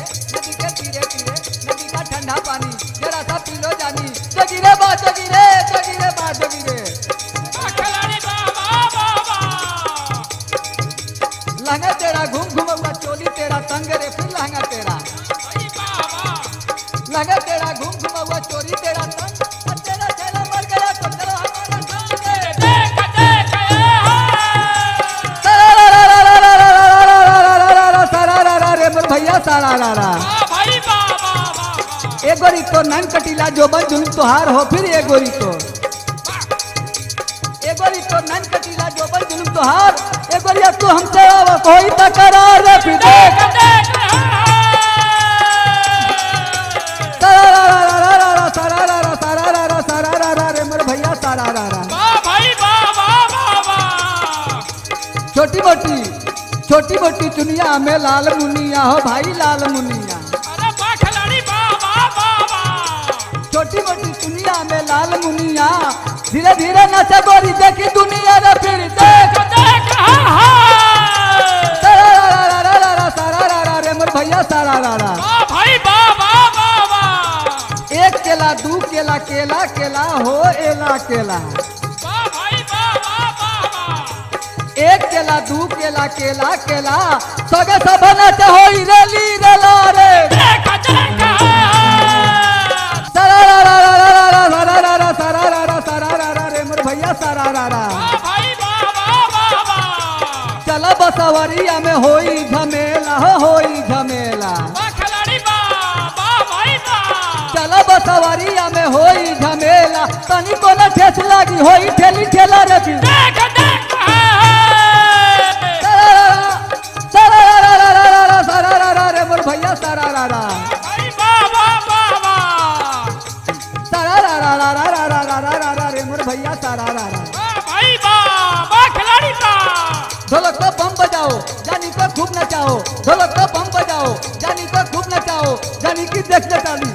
नदी के तीरे तीरे नदी का ठंडा पानी जरा सा पी लो जानी। जोगी रे बा जोगी रे जोगी रे बा जोगी रे खिलाड़ी बाबा लहंगा तेरा घूम घूम चोली तेरा तंग रे फिर लहंगा तेरा भाई बाबा लहंगा तेरा घूम घूम चोली तेरा तंग और तेरा चेला मर गया तो चलो हमारा संग रे। देख देख रे मोर भैया सारा भाई बाबा एक गोरी तो नन कटीला जो बन जुल्म तोहार हो फिर एक गोरी तो नन कटीला जो बन जुल्म तोहार एक गोरी तू हमसे कोई तकरार रे फिर देख रे मोर भैया सारा भाई बाबा छोटी मोटी दुनिया में लाल मुनिया हो भाई लाल मुनिया। अरे खिलाड़ी बाबा छोटी मोटी दुनिया में लाल मुनिया धीरे धीरे नचा गोरी देखी दुनिया रे फिर देख देख रे मोर भैया सारा भाई बाबा एक केला दू केला केला केला हो एला केला भाई बाबा एक केला दू केला केला केला सगे सब नचा होई रेली रेला रे देख देख रे मोर भैया सारा भाई बाबा चला बसवरिया में होई झमेला हो होई झमेला खिलाड़ी बाबा भाई बाबा चला बसवरिया में होई झमेला तनी को न ठेस लागी होई ठेली ठेला रे फिर देख देख रे मोर भैया सारा भाई बाबा रे मोर भैया सारा भाई बाबा खिलाड़ी ढोलक तो बम बजाओ जानी को खूब नचाओ ढोलक तो बम बजाओ जानी को खूब नचाओ जानी की देख ले ताली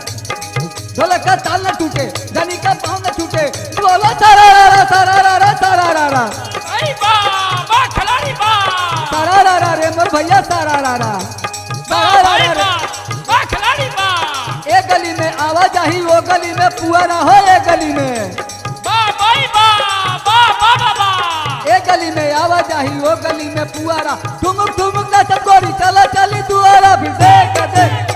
ढोलक का ताल न टूटे जानी का पाँव न टूटे बोलो सारा भाई बाबा खिलाड़ी रे मोर भैया सारा भाई बाबा खिलाड़ी एक गली में आवाज आई वो गली में पुआरा हो एक गली में भाई बाबा एक गली में आवाज आई वो गली में पुआरा ठुमुक ठुमुक ना गोरी चला चली दुआरा भी देख देख